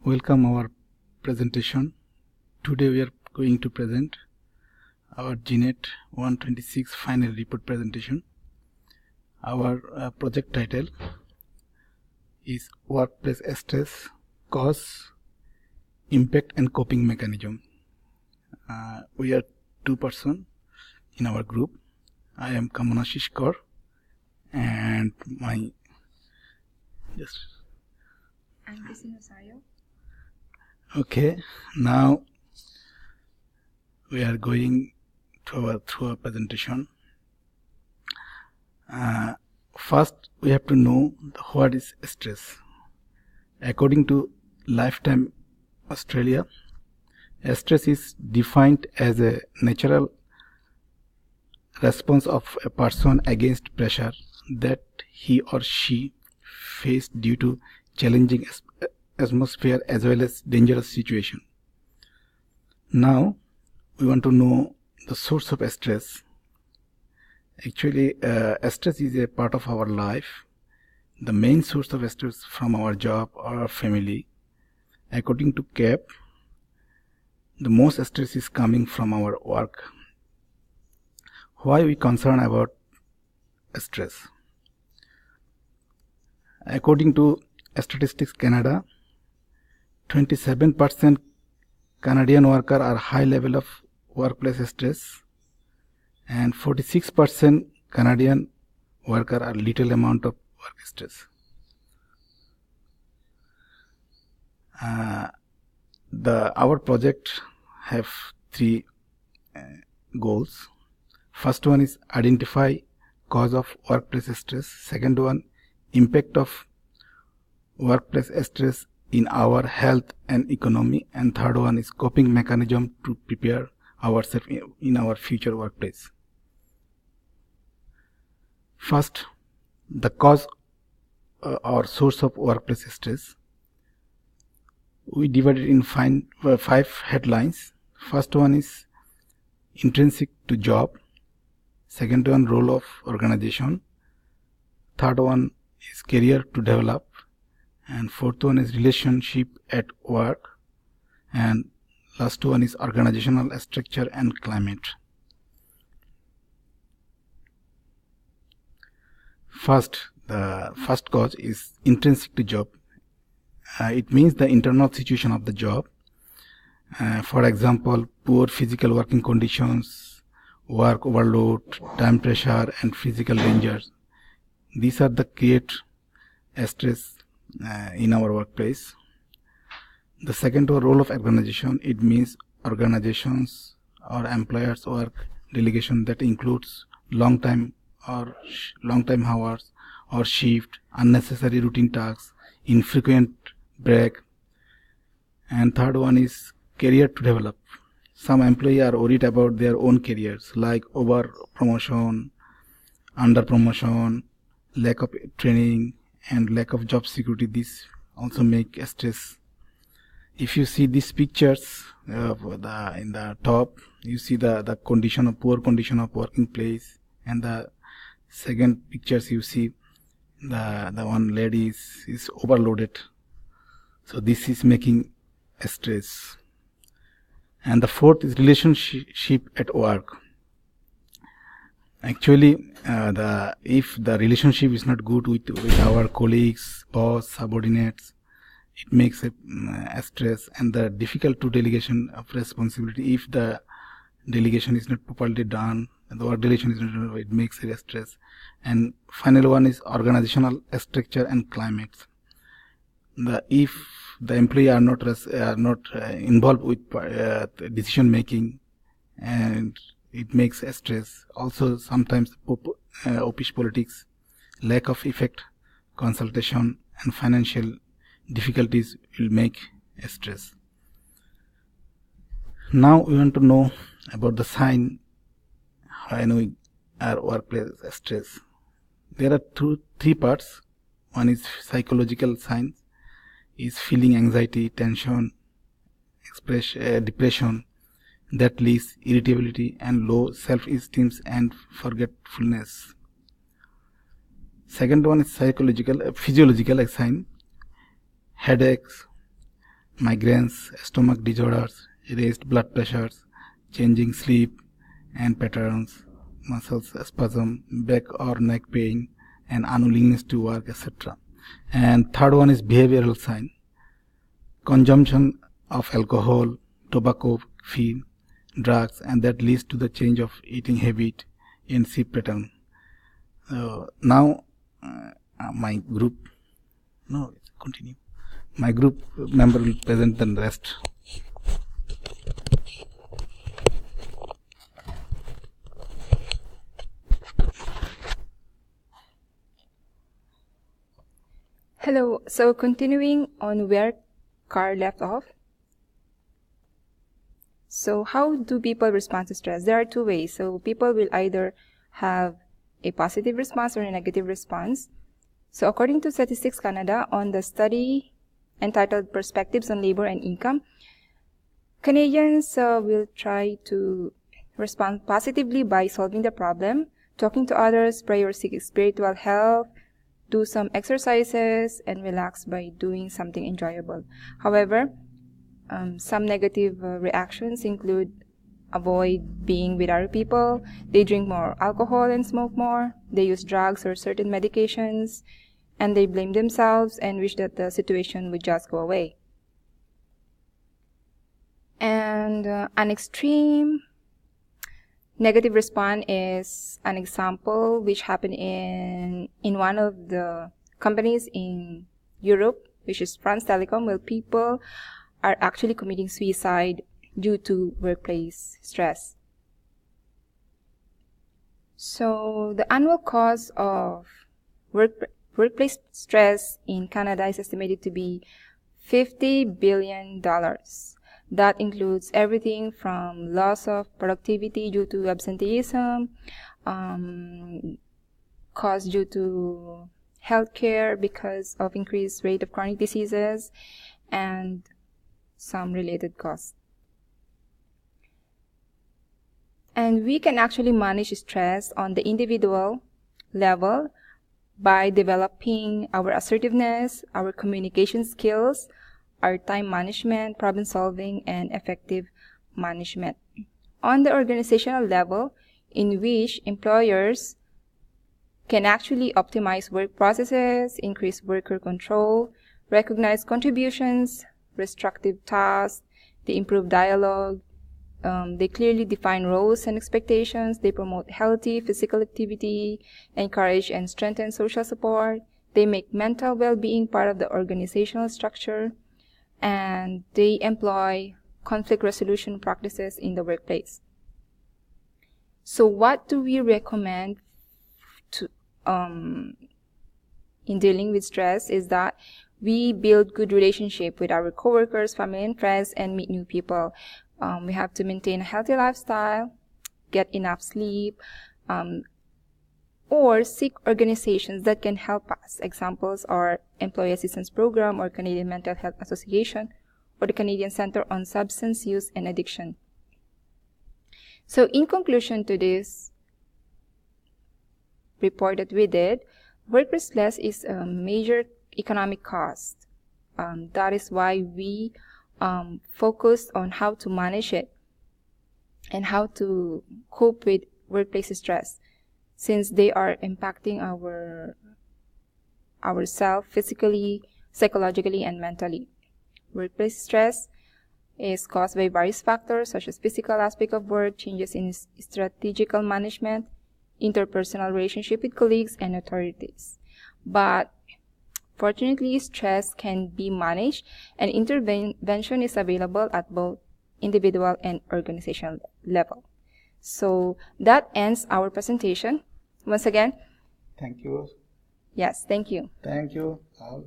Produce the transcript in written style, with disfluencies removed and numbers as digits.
Welcome our presentation. Today we are going to present our GNET 126 final report presentation. Our project title is Workplace Stress, Cause, Impact and Coping Mechanism. We are 2 persons in our group. I am Kamanashish Kaur and I'm Christina Sayo. Okay, now we are going through our presentation. First, we have to know what is stress. According to Lifetime Australia, stress is defined as a natural response of a person against pressure that he or she faced due to challenging atmosphere as well as dangerous situation. Now we want to know the source of stress. Actually, stress is a part of our life. The main source of stress from our job or our family. According to CAP, the most stress is coming from our work. Why we concern about stress? According to Statistics Canada, 27% Canadian workers are high level of workplace stress and 46% Canadian workers are little amount of work stress. Our project have 3 goals. First one is identify cause of workplace stress. Second one, impact of workplace stress in our health and economy, and third one is coping mechanism to prepare ourselves in our future workplace. First, the cause or source of workplace stress. We divided in 5 headlines. First one is intrinsic to job. Second one, role of organization. Third one is career to develop. And fourth one is relationship at work. And last one is organizational structure and climate. The first cause is intrinsic to job. It means the internal situation of the job. For example, poor physical working conditions, work overload, time pressure, and physical dangers. These are the create stress in our workplace. The second role of organization, it means organizations or employers work delegation that includes long time hours or shift, unnecessary routine tasks, infrequent break. And third one is career to develop. Some employees are worried about their own careers, like over promotion, under promotion, lack of training, and lack of job security. This also make stress. If you see these pictures in the top, you see the poor condition of working place, and the second pictures you see the one lady is overloaded. So this is making stress. And the fourth is relationship at work. Actually, if the relationship is not good with our colleagues, boss, subordinates, it makes a stress, and the difficult to delegation of responsibility. If the delegation is not properly done, and the work delegation is not done, it makes a stress. And final one is organizational structure and climate. If the employee are not involved with decision making, and it makes a stress. Also, sometimes office politics, lack of effect, consultation, and financial difficulties will make a stress. Now we want to know about the sign when we are workplace stress. There are 3 parts. One is psychological signs, is feeling anxiety, tension, depression, that leads irritability and low self-esteem and forgetfulness. Second one is physiological sign, headaches, migraines, stomach disorders, raised blood pressures, changing sleep and patterns, muscles spasm, back or neck pain, and unwillingness to work, etc. And third one is behavioral sign. Consumption of alcohol, tobacco, feed, drugs, and that leads to the change of eating habit in sleep pattern. Now, my group member will present the rest. Hello. So continuing on where Carl left off. So how do people respond to stress? There are two ways. So people will either have a positive response or a negative response. So according to Statistics Canada, on the study entitled Perspectives on Labor and Income, Canadians will try to respond positively by solving the problem, talking to others, pray or seek spiritual help, do some exercises, and relax by doing something enjoyable. However, some negative reactions include avoid being with other people, they drink more alcohol and smoke more, they use drugs or certain medications, and they blame themselves and wish that the situation would just go away. And an extreme negative response is an example which happened in one of the companies in Europe, which is France Telecom, where people are actually committing suicide due to workplace stress. So the annual cost of workplace stress in Canada is estimated to be $50 billion. That includes everything from loss of productivity due to absenteeism, costs due to healthcare because of increased rate of chronic diseases, and some related costs. And we can actually manage stress on the individual level by developing our assertiveness, our communication skills, our time management, problem solving, and effective management. On the organizational level, in which employers can actually optimize work processes, increase worker control, recognize contributions, restrictive tasks, they improve dialogue, they clearly define roles and expectations, they promote healthy physical activity, encourage and strengthen social support, they make mental well-being part of the organizational structure, and they employ conflict resolution practices in the workplace. So what do we recommend to in dealing with stress is that we build good relationship with our coworkers, family and friends, and meet new people. We have to maintain a healthy lifestyle, get enough sleep, or seek organizations that can help us. Examples are Employee Assistance Program or Canadian Mental Health Association or the Canadian Center on Substance Use and Addiction. So in conclusion to this report that we did, workplace stress is a major economic cost. That is why we focused on how to manage it and how to cope with workplace stress, since they are impacting ourselves physically, psychologically, and mentally. Workplace stress is caused by various factors such as physical aspect of work, changes in strategical management, interpersonal relationship with colleagues and authorities. But fortunately, stress can be managed and intervention is available at both individual and organizational level. So that ends our presentation. Once again, Thank you. yes, thank you. Thank you all.